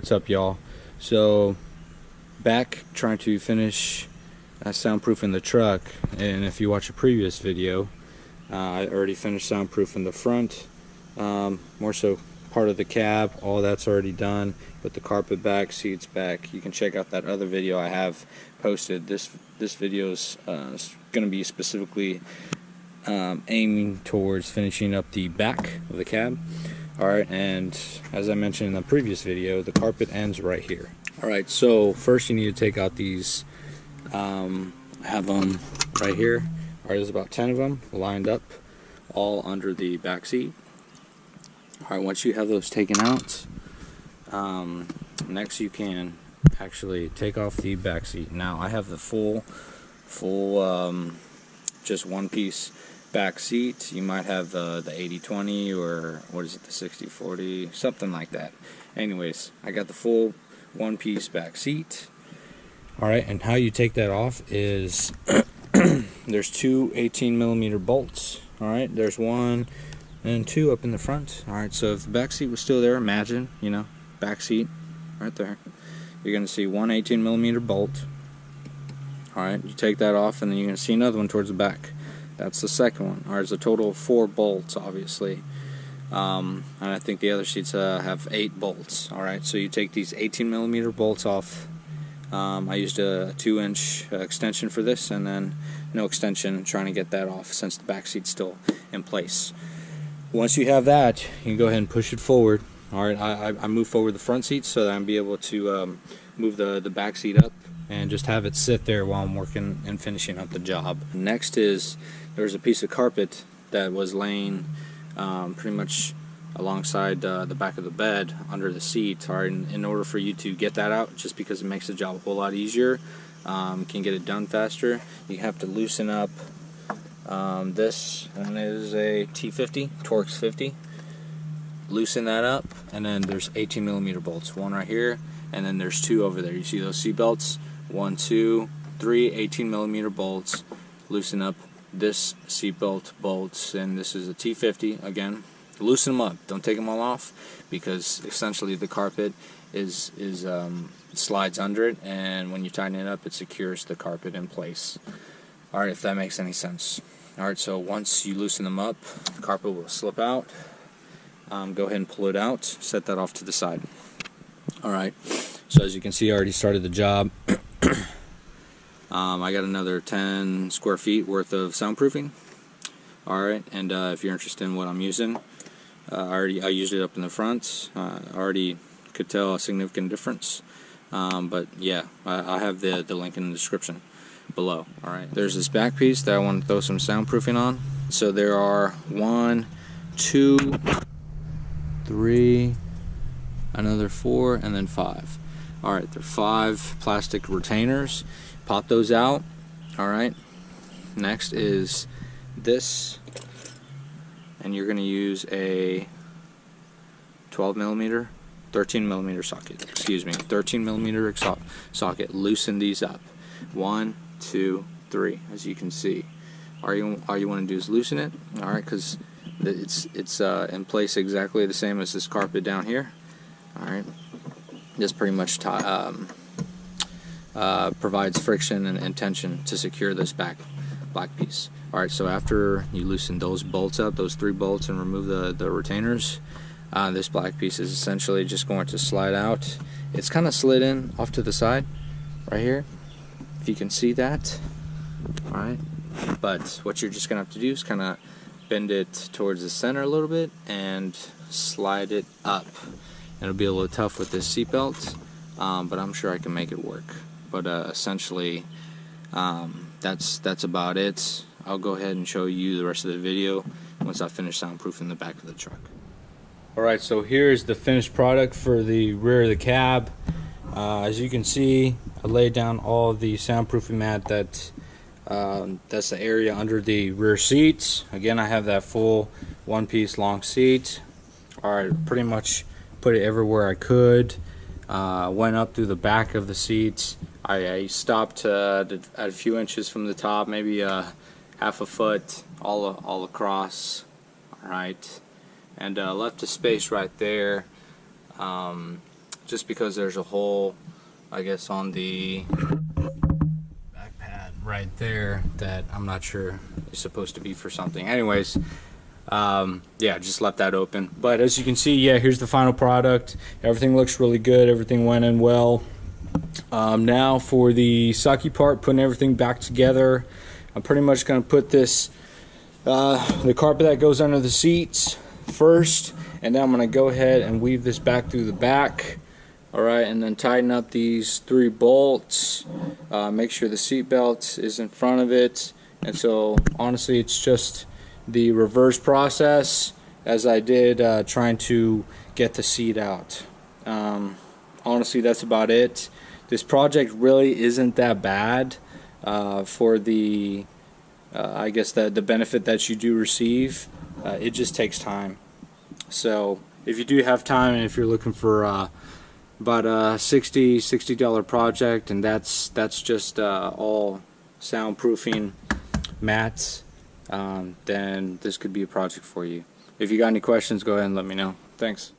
what's up, y'all? So back trying to finish soundproofing the truck, and if you watch a previous video, I already finished soundproofing the front, more so part of the cab. All that's already done. Put the carpet back, seats back. You can check out that other video I have posted. This video is going to be specifically aiming towards finishing up the back of the cab. Alright, and as I mentioned in the previous video, the carpet ends right here. Alright, so first you need to take out these, I have them right here. Alright, there's about 10 of them lined up, all under the back seat. Alright, once you have those taken out, next you can actually take off the back seat. Now I have the full just one piece back seat. You might have the 80-20, or what is it, the 60-40, something like that. Anyways, I got the full one piece back seat. Alright, and how you take that off is there's two 18mm bolts. Alright, there's one and two up in the front. Alright, so if the back seat was still there, imagine, you know, back seat right there, you're going to see one 18mm bolt. Alright, you take that off, and then you're going to see another one towards the back. That's the second one. Alright, it's a total of 4 bolts, obviously. And I think the other seats have 8 bolts. Alright, so you take these 18mm bolts off. I used a 2-inch extension for this, and then no extension, trying to get that off since the back seat's still in place. Once you have that, you can go ahead and push it forward. Alright, I move forward the front seat so that I'm be able to move the back seat up and just have it sit there while I'm working and finishing up the job. Next is, there's a piece of carpet that was laying pretty much alongside the back of the bed under the seat. Alright, in order for you to get that out, just because it makes the job a whole lot easier, can get it done faster, you have to loosen up this, and it is a T50, Torx 50. Loosen that up, and then there's 18mm bolts, one right here, and then there's 2 over there. You see those seat belts? 1, 2, 3 18mm bolts. Loosen up this seatbelt bolts, and this is a T50 again. Loosen them up, don't take them all off, because essentially the carpet is slides under it, and when you tighten it up, it secures the carpet in place. Alright, if that makes any sense. Alright, so once you loosen them up, the carpet will slip out. Go ahead and pull it out, set that off to the side. Alright, so as you can see, I already started the job. I got another 10 square feet worth of soundproofing. Alright, and if you're interested in what I'm using, I used it up in the front. I already could tell a significant difference. But yeah, I have the link in the description below. Alright, there's this back piece that I want to throw some soundproofing on. So there are 1, 2, 3, another 4, and then 5. Alright, there are 5 plastic retainers. Pop those out. Alright, next is this, and you're going to use a 12mm, 13mm socket, excuse me, 13mm socket. Loosen these up. 1, 2, 3, as you can see. All you want to do is loosen it, alright, because it's in place exactly the same as this carpet down here. Alright, this pretty much provides friction and tension to secure this back piece. Alright, so after you loosen those bolts up, those 3 bolts, and remove the retainers, this black piece is essentially just going to slide out. It's kind of slid in off to the side right here, if you can see that. Alright, but what you're just going to have to do is kind of bend it towards the center a little bit and slide it up. It'll be a little tough with this seatbelt, but I'm sure I can make it work. But essentially, that's about it. I'll go ahead and show you the rest of the video once I finish soundproofing the back of the truck. Alright, so here's the finished product for the rear of the cab. As you can see, I laid down all the soundproofing mat that's the area under the rear seats. Again, I have that full one-piece long seat. Alright, pretty much put it everywhere I could. Went up through the back of the seats. I stopped at a few inches from the top, maybe half a foot all across. Alright, and left a space right there just because there's a hole, I guess, on the back pad right there that I'm not sure is supposed to be for something. Anyways, yeah, just left that open. But as you can see, yeah, here's the final product. Everything looks really good. Everything went in well. Now for the sucky part, putting everything back together. I'm pretty much going to put this, the carpet that goes under the seats first, and then I'm going to go ahead and weave this back through the back. Alright, and then tighten up these 3 bolts. Make sure the seat belt is in front of it. And so honestly, it's just the reverse process as I did trying to get the seat out. Honestly, that's about it. This project really isn't that bad for the I guess the benefit that you do receive. It just takes time. So if you do have time, and if you're looking for about a $60 project, and that's just all soundproofing mats, then this could be a project for you. If you got any questions, go ahead and let me know. Thanks.